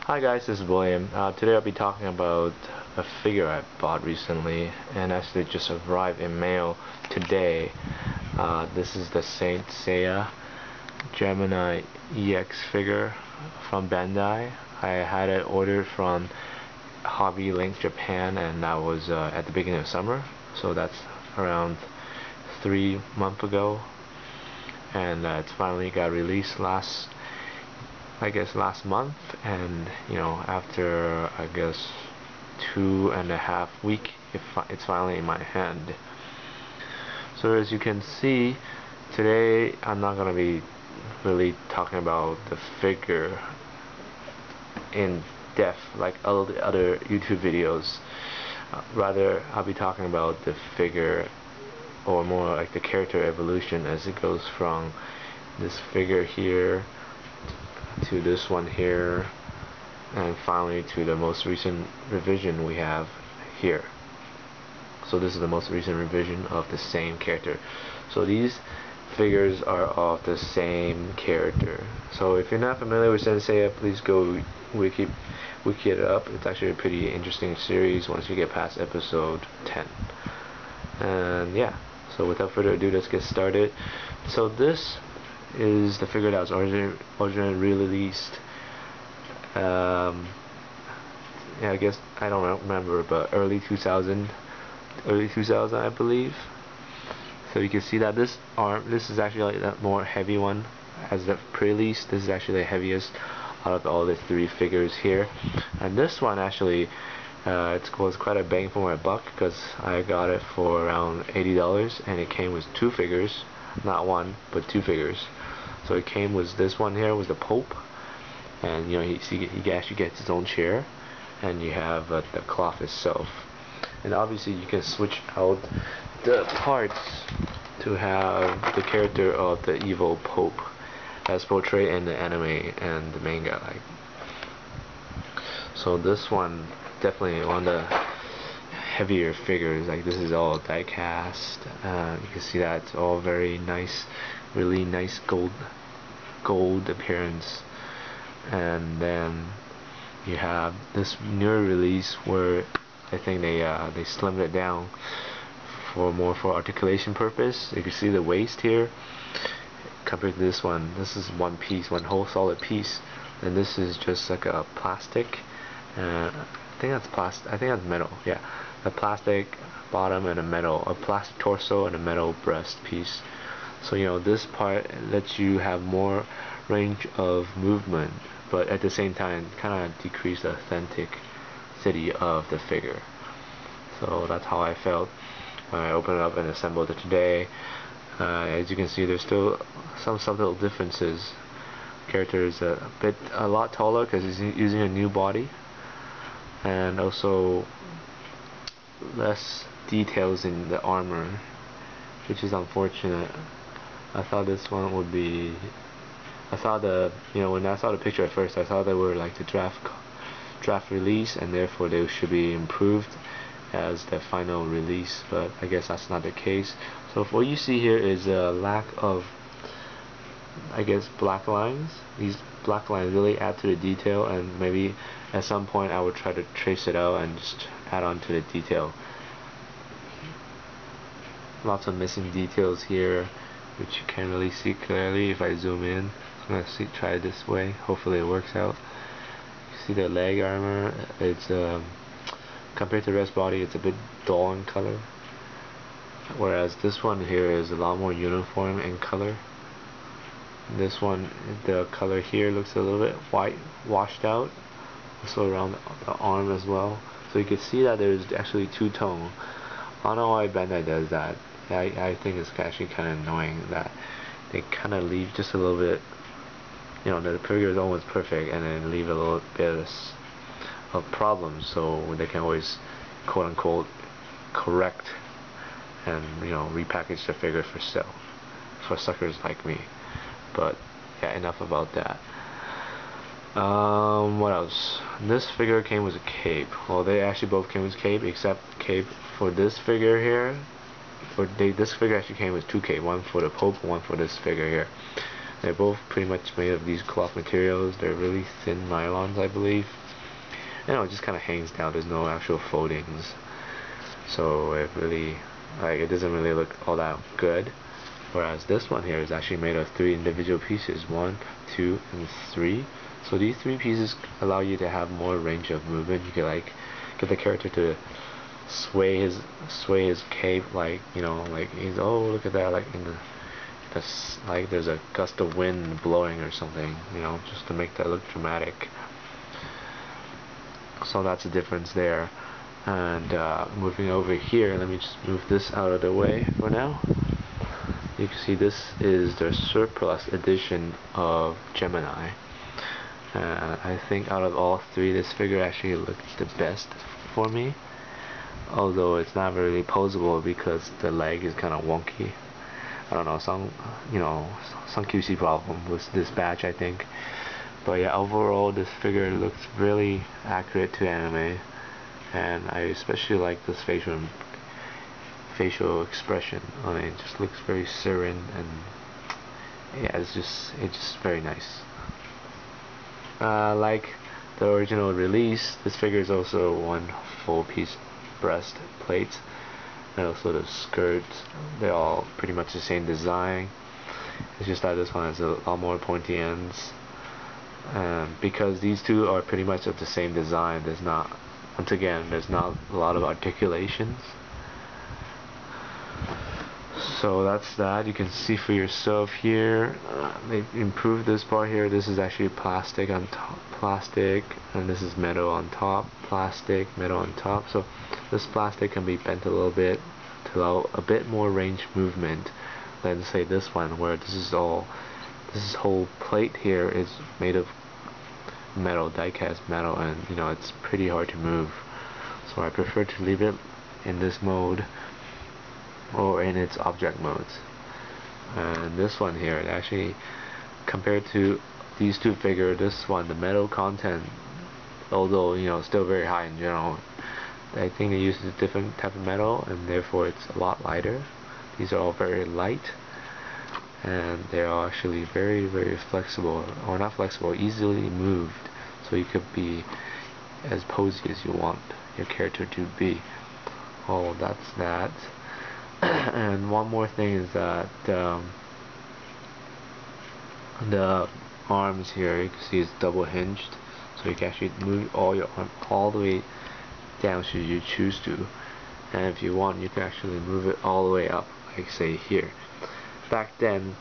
Hi guys, this is William. Today I'll be talking about a figure I bought recently and actually just arrived in mail today. This is the Saint Seiya Gemini EX figure from Bandai. I had it ordered from Hobby Link Japan, and that was at the beginning of summer, so that's around 3 months ago, and it finally got released last month. And after I guess 2.5 weeks, it's finally in my hand. So as you can see, today I'm not gonna be really talking about the figure in depth like all the other YouTube videos. Rather, I'll be talking about the figure, or more like the character evolution, as it goes from this figure here to this one here, and finally to the most recent revision we have here. So this is the most recent revision of the same character. So these figures are of the same character. So if you're not familiar with Saint Seiya, please go wiki it up. It's actually a pretty interesting series once you get past episode 10. And yeah, so without further ado, let's get started. So this is the figure that was originally released. Yeah, I guess I don't remember, but early 2000, I believe. So you can see that this is actually like that more heavy one. As the pre-release, this is actually the heaviest out of all the three figures here. And this one actually, it was quite a bang for my buck, because I got it for around $80, and it came with two figures, not one, but two figures. So it came with this one here, was the Pope, and he actually gets his own chair, and you have the cloth itself. And obviously you can switch out the parts to have the character of the evil Pope as portrayed in the anime and the manga. So this one definitely one of the heavier figures. Like, this is all die cast. You can see that it's all very nice, really nice gold appearance. And then you have this newer release where I think they slimmed it down for articulation purpose. You can see the waist here compared to this one. This is one piece, one whole solid piece, and this is just like a plastic. I think that's metal. Yeah, a plastic bottom and a plastic torso and a metal breast piece. So this part lets you have more range of movement, but at the same time kind of decrease the authenticity of the figure. So that's how I felt when I opened it up and assembled it today. As you can see, there's still some subtle differences. Character is a lot taller because he's using a new body, and also less details in the armor, which is unfortunate. I thought this one would be. I thought when I saw the picture at first, I thought they were like the draft release, and therefore they should be improved as the final release, but I guess that's not the case. So what you see here is a lack of, I guess, black lines. These black lines really add to the detail, and maybe at some point I would try to trace it out and just add on to the detail. Lots of missing details here, which you can't really see clearly if I zoom in. I'm gonna try it this way. Hopefully it works out. You see the leg armor. It's compared to the rest body, it's a bit dull in color, whereas this one here is a lot more uniform in color. This one, the color here looks a little bit white, washed out, also around the arm as well. So you can see that there's actually two-tone. I don't know why Bandai does that. I think it's actually kind of annoying that they kind of leave just a little bit, the figure is almost perfect, and then leave a little bit of problems, so they can always quote unquote correct and repackage the figure for sale for suckers like me. But yeah, enough about that. What else? This figure came with a cape. Well, they actually both came with cape, except cape for this figure here. This figure actually came with two cape, one for the Pope, one for this figure here. They're both pretty much made of these cloth materials. They're really thin nylons, I believe. And it just kind of hangs down. There's no actual foldings, so it really, like, it doesn't really look all that good. Whereas this one here is actually made of 3 individual pieces, 1, 2, and 3. So these 3 pieces allow you to have more range of movement. You can like get the character to sway his cape, like, you know, like he's, oh, look at that, like in the like there's a gust of wind blowing or something, you know, just to make that look dramatic. So that's the difference there. And moving over here, let me just move this out of the way for now. You can see this is the surplus edition of Gemini. I think out of all 3, this figure actually looks the best for me. Although it's not really posable because the leg is kind of wonky. I don't know, some QC problem with this batch, I think. But yeah, overall this figure looks really accurate to anime, and I especially like this facial expression on it. It just looks very serene, and yeah, it's just very nice. Like the original release, this figure is also one full piece breastplate, and also the skirts. They're all pretty much the same design. It's just that this one has a lot more pointy ends. Because these two are pretty much of the same design, there's not a lot of articulations. So that's that. You can see for yourself here. They improved this part here. This is actually plastic on top, and this is metal on top, plastic, metal on top. So this plastic can be bent a little bit to allow a bit more range movement than say this one, where this whole plate here is made of metal, die-cast metal, and you know, it's pretty hard to move. So I prefer to leave it in this mode, or in its object modes. And this one here, actually, compared to these 2 figures, this one, the metal content, although, you know, still very high in general, I think they use a different type of metal, and therefore it's a lot lighter. These are all very light, and they are actually very, very flexible, or not flexible, easily moved, so you could be as posy as you want your character to be. Oh, that's that. And one more thing is that the arms here, you can see it's double hinged, so you can actually move all your arm all the way down should you choose to, and if you want, you can actually move it all the way up, like say here. Back then,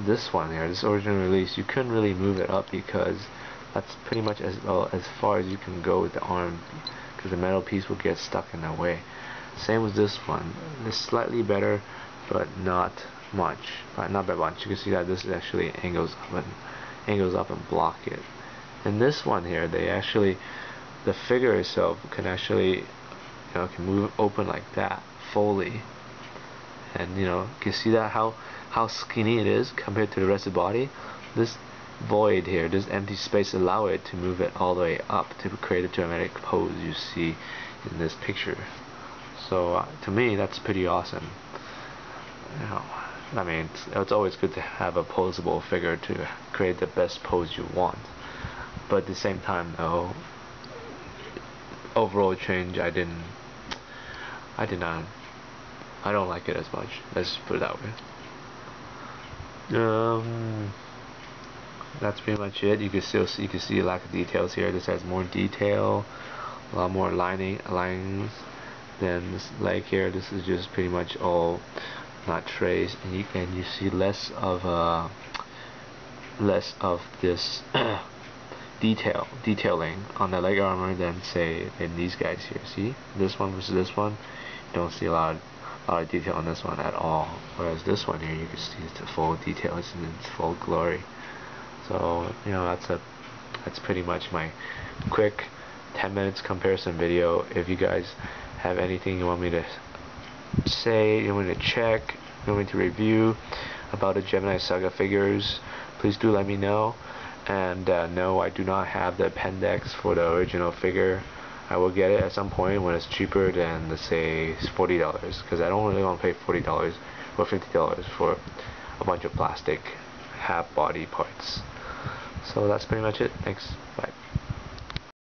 this one here, this original release, you couldn't really move it up because that's pretty much as far as you can go with the arm, because the metal piece will get stuck in the way. Same with this one. It's slightly better, but not much. Not that much. You can see that this actually angles up and block it. And this one here, the figure itself can actually, you know, can move open like that fully. And you know, you can see that how skinny it is compared to the rest of the body. This void here, this empty space, allow it to move it all the way up to create a dramatic pose you see in this picture. So to me, that's pretty awesome. You know, I mean, it's always good to have a posable figure to create the best pose you want. But at the same time, though, overall change, I don't like it as much. Let's put it that way. That's pretty much it. You can see a lack of details here. This has more detail, a lot more lines than this leg here. This is just pretty much all not traced, and you see less of this detailing on the leg armor than say in these guys here. See, this one versus this one, you don't see a lot of detail on this one at all. Whereas this one here, you can see it's the full detail, it's in its full glory. So you know, that's pretty much my quick 10 minutes comparison video. If you guys have anything you want me to say, you want me to check, you want me to review about the Gemini Saga figures, please do let me know. And no, I do not have the appendix for the original figure. I will get it at some point when it's cheaper than, let's say, $40, because I don't really want to pay $40 for $50 for a bunch of plastic half body parts. So that's pretty much it. Thanks. Bye.